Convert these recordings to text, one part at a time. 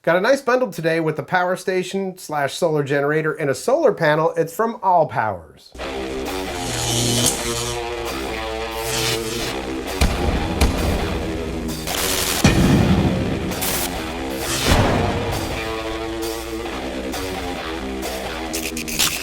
Got a nice bundle today with the power station / solar generator and a solar panel. It's from AllPowers.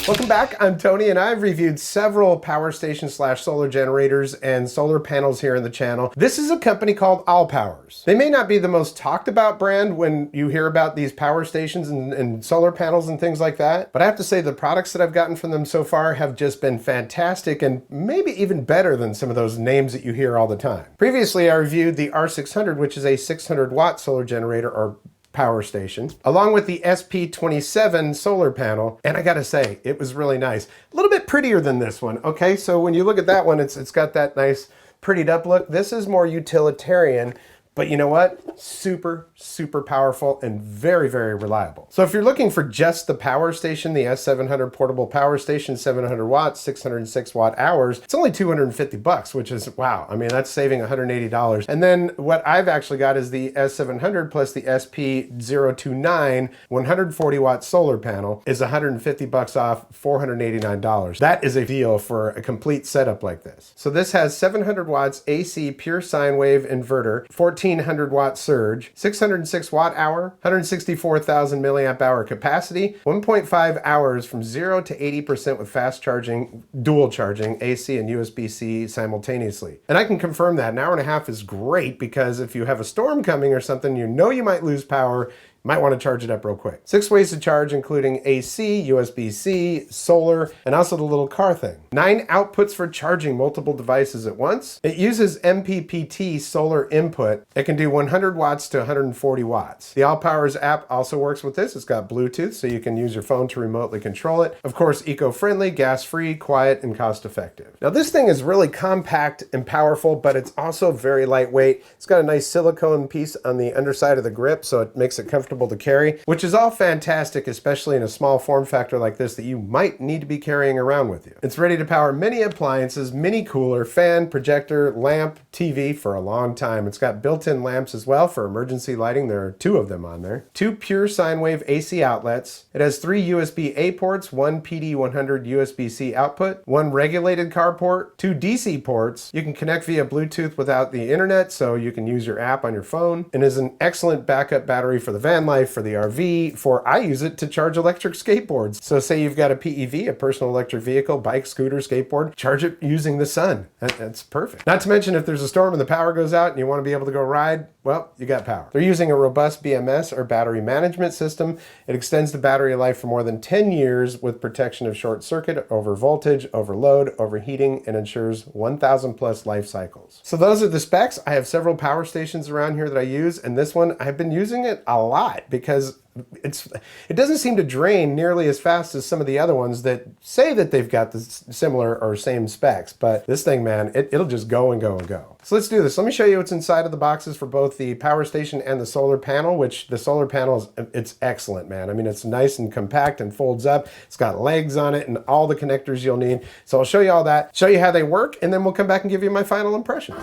Welcome back, I'm Tony and I've reviewed several power station / solar generators and solar panels here in the channel. This is a company called AllPowers. They may not be the most talked about brand when you hear about these power stations and solar panels and things like that, but I have to say the products that I've gotten from them so far have just been fantastic and maybe even better than some of those names that you hear all the time. Previously I reviewed the R600, which is a 600 watt solar generator or power station, along with the SP029 solar panel, and I gotta say, it was really nice. A little bit prettier than this one, okay? So when you look at that one, it's got that nice prettied up look. This is more utilitarian, but you know what? Super, super powerful and very, very reliable. So if you're looking for just the power station, the S700 portable power station, 700 watts, 606 watt hours, it's only 250 bucks, which is, wow. I mean, that's saving $180. And then what I've actually got is the S700 plus the SP029 140 watt solar panel is 150 bucks off, $489. That is a deal for a complete setup like this. So this has 700 watts AC pure sine wave inverter, 1400 watt surge, 606 watt hour, 164,000 milliamp hour capacity, 1.5 hours from 0 to 80% with fast charging, dual charging, AC and USB-C simultaneously. And I can confirm that an hour and a half is great because if you have a storm coming or something, you know you might lose power, might want to charge it up real quick. 6 ways to charge, including AC, USB-C, solar, and also the little car thing. 9 outputs for charging multiple devices at once. It uses MPPT solar input. It can do 100 watts to 140 watts. The AllPowers app also works with this. It's got Bluetooth, so you can use your phone to remotely control it. Of course, eco-friendly, gas-free, quiet, and cost-effective. Now this thing is really compact and powerful, but it's also very lightweight. It's got a nice silicone piece on the underside of the grip, so it makes it comfortable to carry, which is all fantastic, especially in a small form factor like this that you might need to be carrying around with you. It's ready to power many appliances, mini cooler, fan, projector, lamp, TV for a long time. It's got built-in lamps as well for emergency lighting. There are 2 of them on there. 2 pure sine wave AC outlets. It has 3 USB-A ports, 1 PD100 USB-C output, 1 regulated car port, 2 DC ports. You can connect via Bluetooth without the internet, so you can use your app on your phone, and is an excellent backup battery for the van life, for the RV, I use it to charge electric skateboards. So say you've got a PEV, a personal electric vehicle, bike, scooter, skateboard, charge it using the sun. That's perfect. Not to mention if there's a storm and the power goes out and you want to be able to go ride, well, you got power. They're using a robust BMS or battery management system. It extends the battery life for more than 10 years with protection of short circuit, over voltage, overload, overheating, and ensures 1,000 plus life cycles. So those are the specs. I have several power stations around here that I use, and this one, I've been using it a lot because it doesn't seem to drain nearly as fast as some of the other ones that say that they've got the similar or same specs, but this thing, man, it'll just go and go and go. So let's do this. Let me show you what's inside of the boxes for both the power station and the solar panel, which the solar panel it's excellent, man. I mean, it's nice and compact and folds up. It's got legs on it and all the connectors you'll need. So I'll show you all that, show you how they work, and then we'll come back and give you my final impressions.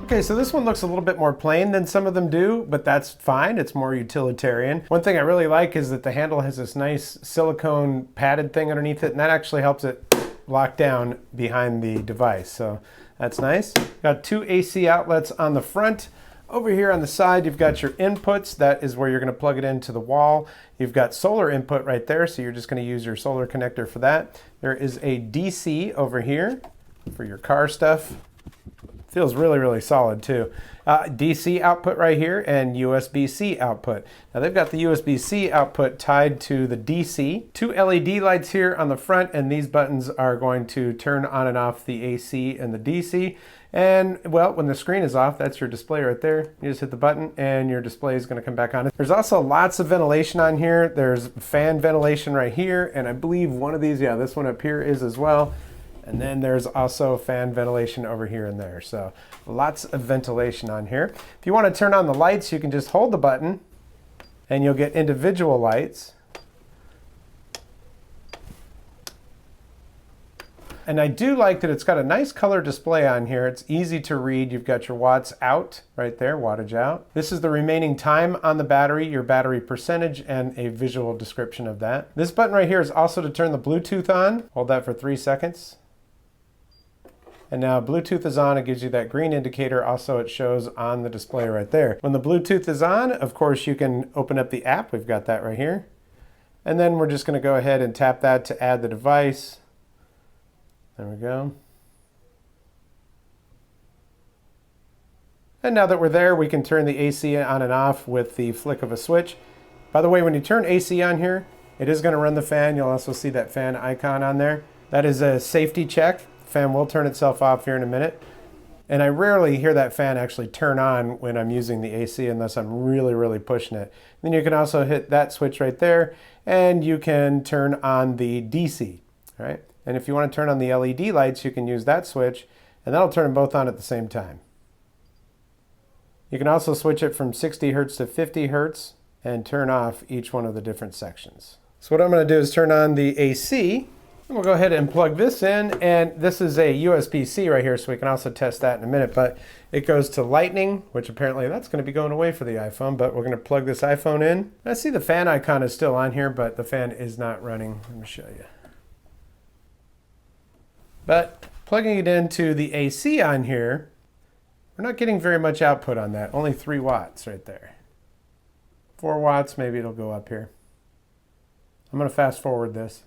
Okay, so this one looks a little bit more plain than some of them do, but that's fine. It's more utilitarian. One thing I really like is that the handle has this nice silicone padded thing underneath it, and that actually helps it lock down behind the device. So that's nice. Got 2 AC outlets on the front. Over here on the side, you've got your inputs. That is where you're going to plug it into the wall. You've got solar input right there, so you're just going to use your solar connector for that. There is a DC over here for your car stuff. Feels really, really solid too. DC output right here and USB-C output. Now they've got the USB-C output tied to the DC. Two LED lights here on the front, and these buttons are going to turn on and off the AC and the DC. And well, when the screen is off, that's your display right there. You just hit the button and your display is going to come back on. There's also lots of ventilation on here. There's fan ventilation right here, and I believe one of these, yeah, this one up here is as well. And then there's also fan ventilation over here and there. So lots of ventilation on here. If you want to turn on the lights, you can just hold the button and you'll get individual lights. And I do like that it's got a nice color display on here. It's easy to read. You've got your watts out right there, wattage out. This is the remaining time on the battery, your battery percentage, and a visual description of that. This button right here is also to turn the Bluetooth on. Hold that for 3 seconds. And now Bluetooth is on. It gives you that green indicator. Also, it shows on the display right there. When the Bluetooth is on, of course, you can open up the app. We've got that right here. And then we're just going to go ahead and tap that to add the device. There we go. And now that we're there, we can turn the AC on and off with the flick of a switch. By the way, when you turn AC on here, it is going to run the fan. You'll also see that fan icon on there. That is a safety check. The fan will turn itself off here in a minute. And I rarely hear that fan actually turn on when I'm using the AC unless I'm really, really pushing it. Then you can also hit that switch right there and you can turn on the DC, all right? And if you want to turn on the LED lights, you can use that switch and that'll turn them both on at the same time. You can also switch it from 60 Hertz to 50 Hertz and turn off each one of the different sections. So what I'm going to do is turn on the AC. And we'll go ahead and plug this in, and this is a USB-C right here, so we can also test that in a minute, but it goes to Lightning, which apparently that's going to be going away for the iPhone, but we're going to plug this iPhone in. I see the fan icon is still on here, but the fan is not running. Let me show you. But plugging it into the AC on here, we're not getting very much output on that, only 3 watts right there. 4 watts, maybe it'll go up here. I'm going to fast forward this.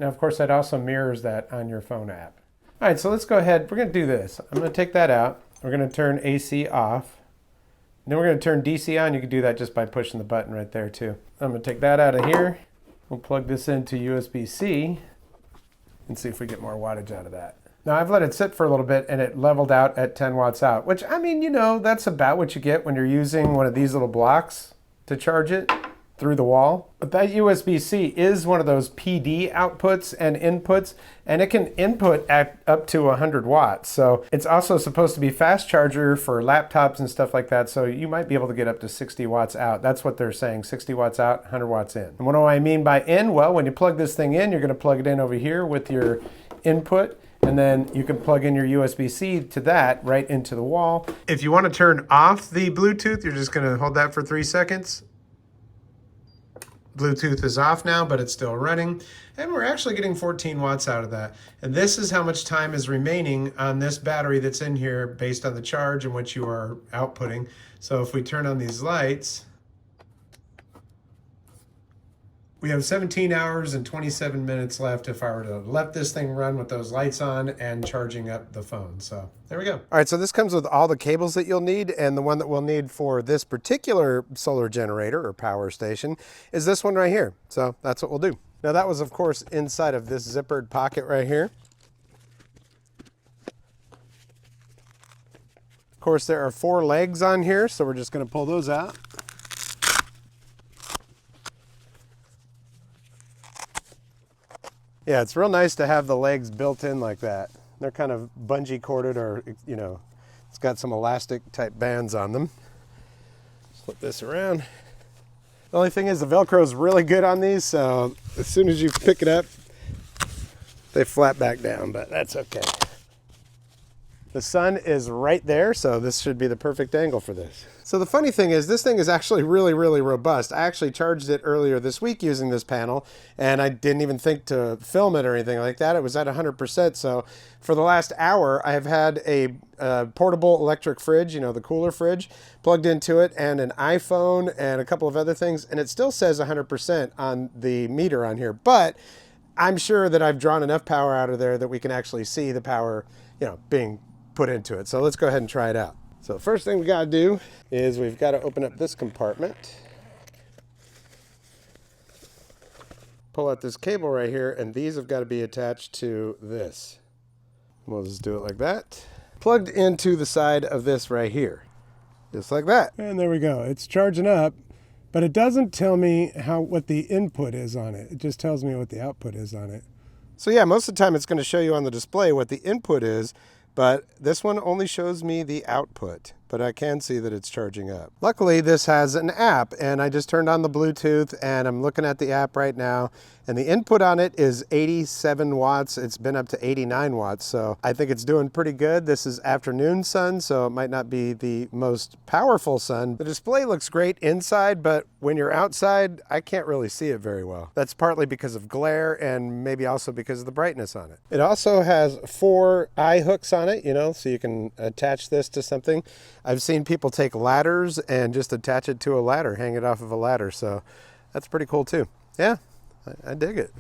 Now, of course, that also mirrors that on your phone app. All right, so let's go ahead. We're going to do this. I'm going to take that out. We're going to turn AC off. And then we're going to turn DC on. You can do that just by pushing the button right there, too. I'm going to take that out of here. We'll plug this into USB-C and see if we get more wattage out of that. Now, I've let it sit for a little bit, and it leveled out at 10 watts out, which, I mean, you know, that's about what you get when you're using one of these little blocks to charge it through the wall. But that USB-C is one of those PD outputs and inputs, and it can input at up to 100 watts. So it's also supposed to be fast charger for laptops and stuff like that. So you might be able to get up to 60 watts out. That's what they're saying, 60 watts out, 100 watts in. And what do I mean by in? Well, when you plug this thing in, you're gonna plug it in over here with your input, and then you can plug in your USB-C to that right into the wall. If you want to turn off the Bluetooth, you're just gonna hold that for 3 seconds. Bluetooth is off now, but it's still running. And we're actually getting 14 watts out of that. And this is how much time is remaining on this battery that's in here based on the charge and what you are outputting. So if we turn on these lights, we have 17 hours and 27 minutes left if I were to let this thing run with those lights on and charging up the phone. So there we go. All right, so this comes with all the cables that you'll need, and the one that we'll need for this particular solar generator or power station is this one right here. So that's what we'll do. Now that was, of course, inside of this zippered pocket right here. Of course, there are 4 legs on here, so we're just going to pull those out. Yeah, it's real nice to have the legs built in like that. They're kind of bungee corded, or, you know, it's got some elastic type bands on them. Flip this around. The only thing is the Velcro is really good on these, so as soon as you pick it up, they flap back down, but that's okay. The sun is right there, so this should be the perfect angle for this. So the funny thing is, this thing is actually really, really robust. I actually charged it earlier this week using this panel, and I didn't even think to film it or anything like that. It was at 100%, so for the last hour, I have had a portable electric fridge, you know, the cooler fridge, plugged into it, and an iPhone and a couple of other things, and it still says 100% on the meter on here, but I'm sure that I've drawn enough power out of there that we can actually see the power, you know, being put into it. So let's go ahead and try it out. So first thing we got to do is we've got to open up this compartment, pull out this cable right here, and these have got to be attached to this. We'll just do it like that. Plugged into the side of this right here, just like that. And there we go. It's charging up, but it doesn't tell me what the input is on it. It just tells me what the output is on it. So yeah, most of the time it's going to show you on the display what the input is, but this one only shows me the output, but I can see that it's charging up. Luckily, this has an app, and I just turned on the Bluetooth, and I'm looking at the app right now, and the input on it is 87 watts. It's been up to 89 watts, so I think it's doing pretty good. This is afternoon sun, so it might not be the most powerful sun. The display looks great inside, but when you're outside, I can't really see it very well. That's partly because of glare and maybe also because of the brightness on it. It also has 4 eye hooks on it, you know, so you can attach this to something. I've seen people take ladders and just attach it to a ladder, hang it off of a ladder, so that's pretty cool too. Yeah, I dig it.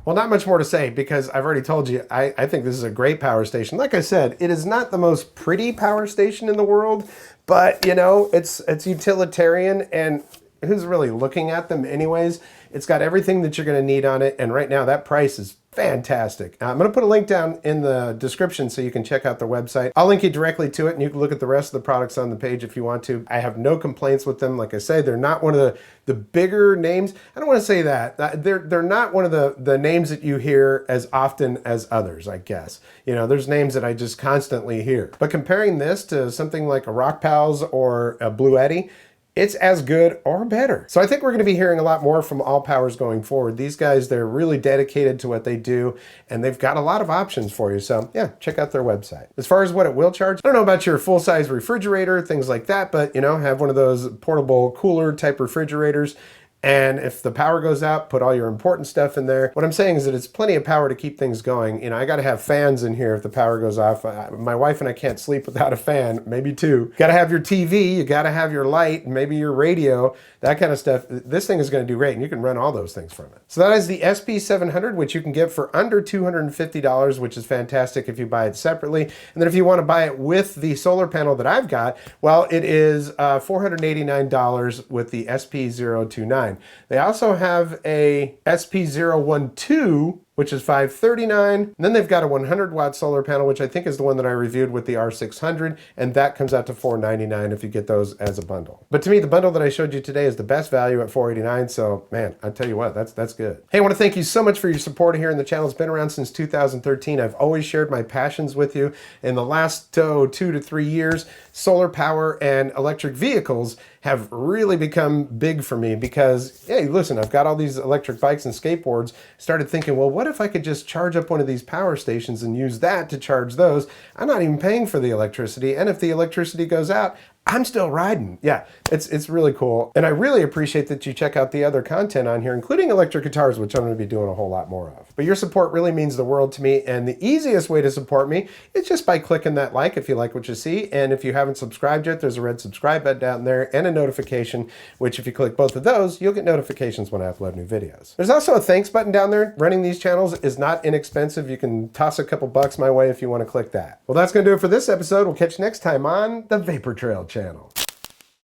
Well, not much more to say because I've already told you, I think this is a great power station. Like I said, it is not the most pretty power station in the world, but you know, it's utilitarian, and who's really looking at them anyways? It's got everything that you're gonna need on it, and right now that price is fantastic. I'm going to put a link down in the description so you can check out their website. I'll link you directly to it, and you can look at the rest of the products on the page if you want to. I have no complaints with them. Like I say, they're not one of the bigger names. I don't want to say that. They're not one of the names that you hear as often as others, I guess. You know, there's names that I just constantly hear. But comparing this to something like a AllPowers or a Bluetti, it's as good or better. So I think we're going to be hearing a lot more from AllPowers going forward. These guys, they're really dedicated to what they do, and they've got a lot of options for you. So yeah, check out their website. As far as what it will charge, I don't know about your full-size refrigerator, things like that, but you know, have one of those portable cooler type refrigerators. And if the power goes out, put all your important stuff in there. What I'm saying is that it's plenty of power to keep things going. You know, I got to have fans in here if the power goes off. My wife and I can't sleep without a fan, maybe 2. Got to have your TV, you got to have your light, maybe your radio, that kind of stuff. This thing is going to do great, and you can run all those things from it. So that is the SP700, which you can get for under $250, which is fantastic if you buy it separately. And then if you want to buy it with the solar panel that I've got, well, it is $489 with the SP029. They also have a SP012, which is $539. And then they've got a 100-watt solar panel, which I think is the one that I reviewed with the R600, and that comes out to $499 if you get those as a bundle. But to me, the bundle that I showed you today is the best value at $489, so man, I tell you what, that's good. Hey, I want to thank you so much for your support here in the channel. It's been around since 2013. I've always shared my passions with you. In the last 2 to 3 years, solar power and electric vehicles have really become big for me because, hey, listen, I've got all these electric bikes and skateboards. Started thinking, well, what if I could just charge up one of these power stations and use that to charge those? I'm not even paying for the electricity, and if the electricity goes out, I'm still riding. Yeah, it's really cool. And I really appreciate that you check out the other content on here, including electric guitars, which I'm going to be doing a whole lot more of. But your support really means the world to me, and the easiest way to support me is just by clicking that like if you like what you see. And if you haven't subscribed yet, there's a red subscribe button down there and a notification, which if you click both of those, you'll get notifications when I upload new videos. There's also a thanks button down there. Running these channels is not inexpensive. You can toss a couple bucks my way if you want to click that. Well, that's going to do it for this episode. We'll catch you next time on the Vapor Trail channel.